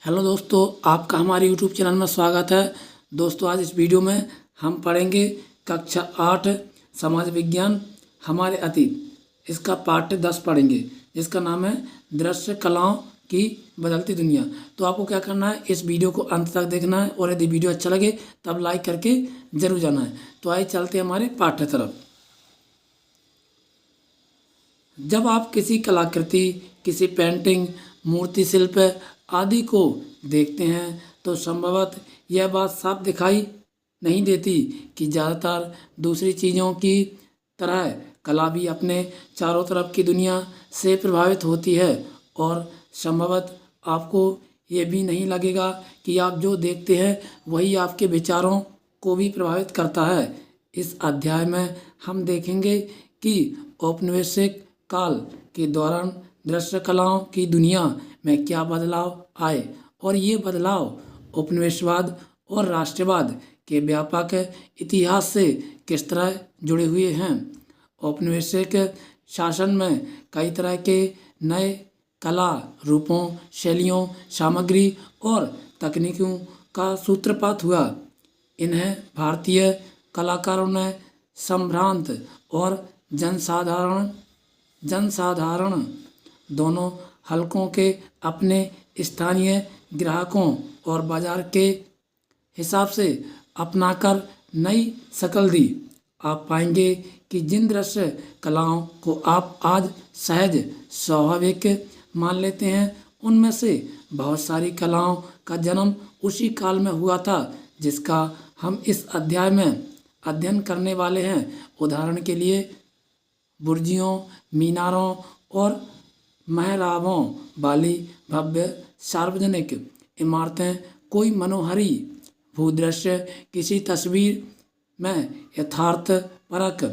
Hello दोस्तों, आपका हमारे यूट्यूब चैनल में स्वागत है। दोस्तों, आज इस वीडियो में हम पढ़ेंगे कक्षा 8 समाज विज्ञान हमारे अतीत। इसका पाठ्य 10 पढ़ेंगे, जिसका नाम है दृश्य कलाओं की बदलती दुनिया। तो आपको क्या करना है, इस वीडियो को अंत तक देखना है और यदि वीडियो अच्छा लगे तब लाइक करके जरूर जाना है। तो आइए चलते हैं हमारे पाठ्य तरफ। जब आप किसी कलाकृति, किसी पेंटिंग, मूर्ति शिल्प आदि को देखते हैं तो संभवतः यह बात साफ दिखाई नहीं देती कि ज़्यादातर दूसरी चीज़ों की तरह कला भी अपने चारों तरफ की दुनिया से प्रभावित होती है। और संभवतः आपको ये भी नहीं लगेगा कि आप जो देखते हैं वही आपके विचारों को भी प्रभावित करता है। इस अध्याय में हम देखेंगे कि औपनिवेशिक काल के दौरान दृश्य कलाओं की दुनिया में क्या बदलाव आए और ये बदलाव उपनिवेशवाद और राष्ट्रवाद के व्यापक इतिहास से किस तरह जुड़े हुए हैं। औपनिवेशिक शासन में कई तरह के नए कला रूपों, शैलियों, सामग्री और तकनीकों का सूत्रपात हुआ। इन्हें भारतीय कलाकारों ने संभ्रांत और जनसाधारण दोनों हलकों के अपने स्थानीय ग्राहकों और बाजार के हिसाब से अपनाकर नई शक्ल दी। आप पाएंगे कि जिन दृश्य कलाओं को आप आज सहज स्वाभाविक मान लेते हैं, उनमें से बहुत सारी कलाओं का जन्म उसी काल में हुआ था जिसका हम इस अध्याय में अध्ययन करने वाले हैं। उदाहरण के लिए बुर्जियों, मीनारों और महराबों वाली भव्य सार्वजनिक इमारतें, कोई मनोहारी भूदृश्य, किसी तस्वीर में यथार्थपरक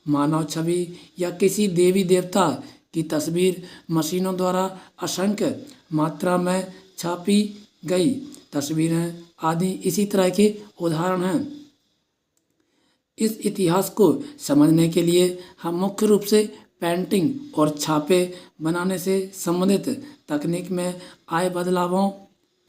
मानव छवि या किसी देवी देवता की तस्वीर मशीनों द्वारा असंख्य मात्रा में छापी गई तस्वीरें आदि इसी तरह के उदाहरण हैं। इस इतिहास को समझने के लिए हम मुख्य रूप से पेंटिंग और छापे बनाने से संबंधित तकनीक में आए बदलावों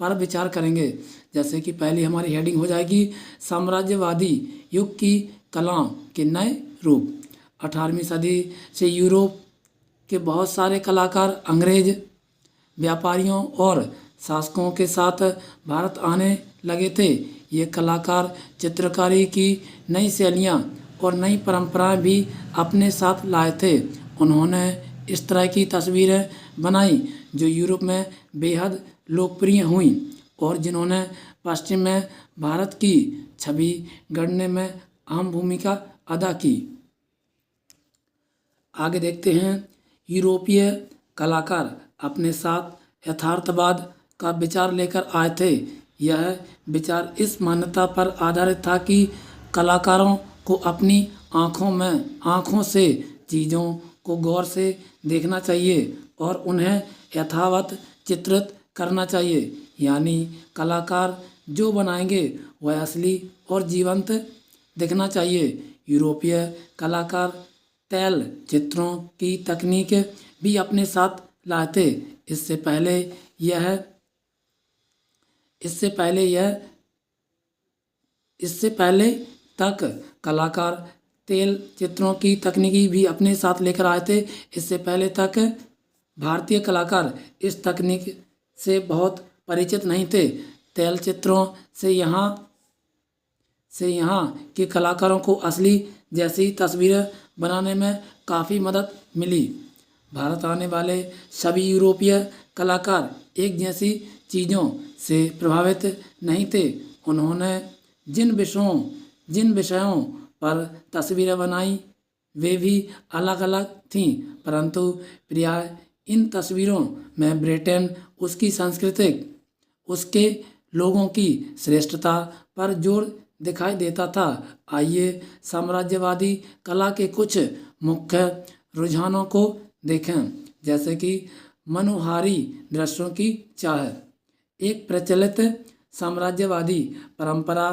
पर विचार करेंगे। जैसे कि पहली हमारी हेडिंग हो जाएगी साम्राज्यवादी युग की कलाओं के नए रूप। 18वीं सदी से यूरोप के बहुत सारे कलाकार अंग्रेज व्यापारियों और शासकों के साथ भारत आने लगे थे। ये कलाकार चित्रकारी की नई शैलियाँ और नई परंपराएं भी अपने साथ लाए थे। उन्होंने इस तरह की तस्वीरें बनाई जो यूरोप में बेहद लोकप्रिय हुई और जिन्होंने पश्चिम में भारत की छवि गढ़ने में अहम भूमिका अदा की। आगे देखते हैं, यूरोपीय कलाकार अपने साथ यथार्थवाद का विचार लेकर आए थे। यह विचार इस मान्यता पर आधारित था कि कलाकारों को अपनी आँखों से चीज़ों को गौर से देखना चाहिए और उन्हें यथावत चित्रित करना चाहिए। यानी कलाकार जो बनाएंगे वह असली और जीवंत दिखना चाहिए। यूरोपीय कलाकार तैल चित्रों की तकनीक भी अपने साथ लाए थे। इससे पहले तक कलाकार तेल चित्रों की तकनीकी भी अपने साथ लेकर आए थे। इससे पहले तक भारतीय कलाकार इस तकनीक से बहुत परिचित नहीं थे। तेल चित्रों से यहाँ के कलाकारों को असली जैसी तस्वीरें बनाने में काफ़ी मदद मिली। भारत आने वाले सभी यूरोपीय कलाकार एक जैसी चीज़ों से प्रभावित नहीं थे। उन्होंने जिन विषयों पर तस्वीरें बनाई वे भी अलग अलग थीं, परंतु प्राय इन तस्वीरों में ब्रिटेन, उसकी संस्कृति, उसके लोगों की श्रेष्ठता पर जोर दिखाई देता था। आइए साम्राज्यवादी कला के कुछ मुख्य रुझानों को देखें। जैसे कि मनोहारी दृश्यों की चाह। एक प्रचलित साम्राज्यवादी परंपरा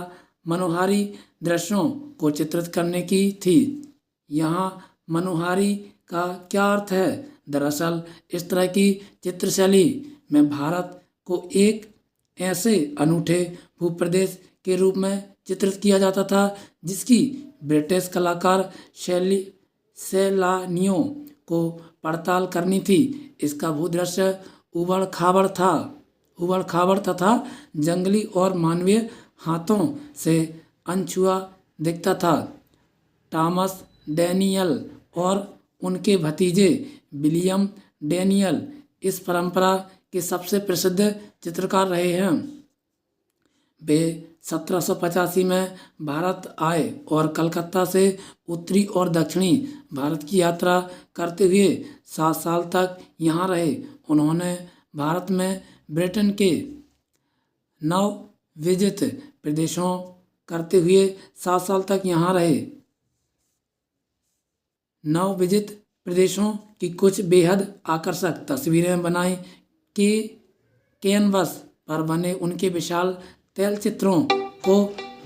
मनोहारी दृश्यों को चित्रित करने की थी। यहाँ मनोहारी का क्या अर्थ है? दरअसल इस तरह की चित्रशैली में भारत को एक ऐसे अनूठे भूप्रदेश के रूप में चित्रित किया जाता था जिसकी ब्रिटिश कलाकार सैलानियों को पड़ताल करनी थी। इसका भूदृश्य उबड़ खाबड़ तथा जंगली और मानवीय हाथों से अनछुआ दिखता था। टॉमस डैनियल और उनके भतीजे विलियम डैनियल इस परंपरा के सबसे प्रसिद्ध चित्रकार रहे हैं। वे 1785 में भारत आए और कलकत्ता से उत्तरी और दक्षिणी भारत की यात्रा करते हुए 7 साल तक यहाँ रहे। उन्होंने भारत में ब्रिटेन के नवविजित प्रदेशों करते हुए 7 साल तक यहाँ रहे। नवविजित प्रदेशों की कुछ बेहद आकर्षक तस्वीरें बनाई कि कैनवस पर बने उनके विशाल तैलचित्रों को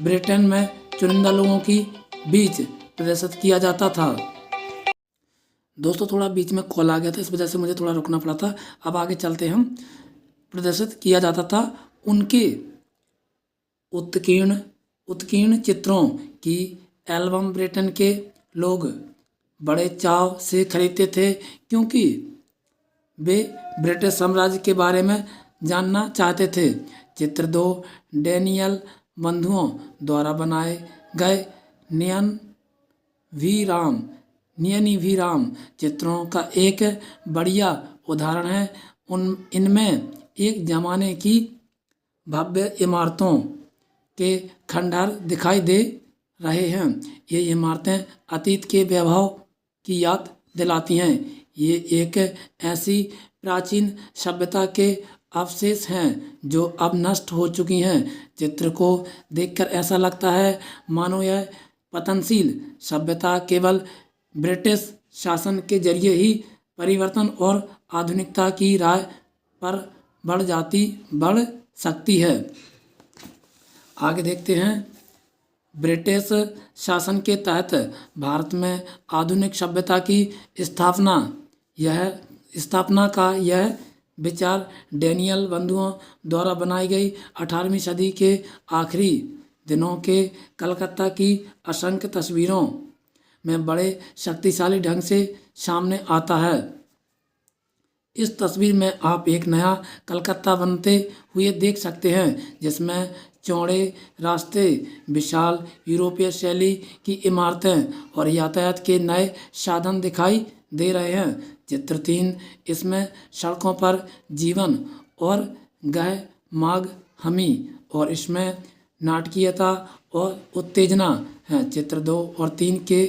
ब्रिटेन में चुनिंदा लोगों की बीच प्रदर्शित किया जाता था। दोस्तों थोड़ा बीच में कॉल आ गया था, इस वजह से मुझे थोड़ा रुकना पड़ा था। अब आगे चलते हम। प्रदर्शित किया जाता था उनके उत्कीर्ण चित्रों की एल्बम ब्रिटेन के लोग बड़े चाव से खरीदते थे क्योंकि वे ब्रिटिश साम्राज्य के बारे में जानना चाहते थे। चित्र 2 डैनियल बंधुओं द्वारा बनाए गए नियनी भी राम चित्रों का एक बढ़िया उदाहरण है। इनमें एक जमाने की भव्य इमारतों के खंडहर दिखाई दे रहे हैं। ये इमारतें अतीत के वैभव की याद दिलाती हैं। ये एक ऐसी प्राचीन सभ्यता के अवशेष हैं जो अब नष्ट हो चुकी हैं। चित्र को देखकर ऐसा लगता है मानो यह पतनशील सभ्यता केवल ब्रिटिश शासन के जरिए ही परिवर्तन और आधुनिकता की राह पर बढ़ सकती है। आगे देखते हैं। ब्रिटिश शासन के तहत भारत में आधुनिक सभ्यता की स्थापना का यह विचार डैनियल बंधुओं द्वारा बनाई गई 18वीं सदी के आखिरी दिनों के कलकत्ता की असंख्य तस्वीरों में बड़े शक्तिशाली ढंग से सामने आता है। इस तस्वीर में आप एक नया कलकत्ता बनते हुए देख सकते हैं जिसमें चौड़े रास्ते, विशाल यूरोपीय शैली की इमारतें और यातायात के नए साधन दिखाई दे रहे हैं। चित्र 3 इसमें सड़कों पर जीवन और गहमाग हमी और इसमें नाटकीयता और उत्तेजना है। चित्र 2 और 3 के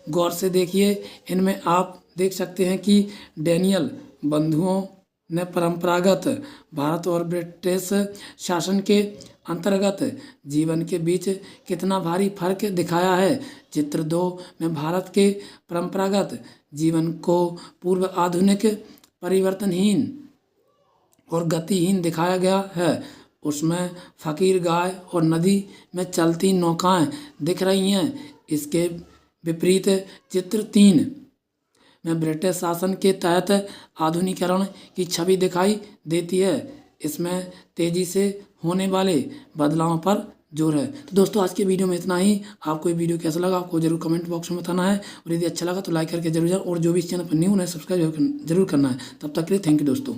गौर से देखिए। इनमें आप देख सकते हैं कि डैनियल बंधुओं ने परंपरागत भारत और ब्रिटिश शासन के अंतर्गत जीवन के बीच कितना भारी फर्क दिखाया है। चित्र 2 में भारत के परंपरागत जीवन को पूर्व आधुनिक, परिवर्तनहीन और गतिहीन दिखाया गया है। उसमें फकीर गाय और नदी में चलती नौकाएं दिख रही हैं। इसके विपरीत चित्र 3 में ब्रिटिश शासन के तहत आधुनिकीकरण की छवि दिखाई देती है। इसमें तेजी से होने वाले बदलावों पर जोर है। तो दोस्तों आज के वीडियो में इतना ही। आपको ये वीडियो कैसा लगा आपको जरूर कमेंट बॉक्स में बताना है और यदि अच्छा लगा तो लाइक करके जरूर जाए और जो भी इस चैनल पर न्यू है सब्सक्राइब जरूर करना है। तब तक के लिए थैंक यू दोस्तों।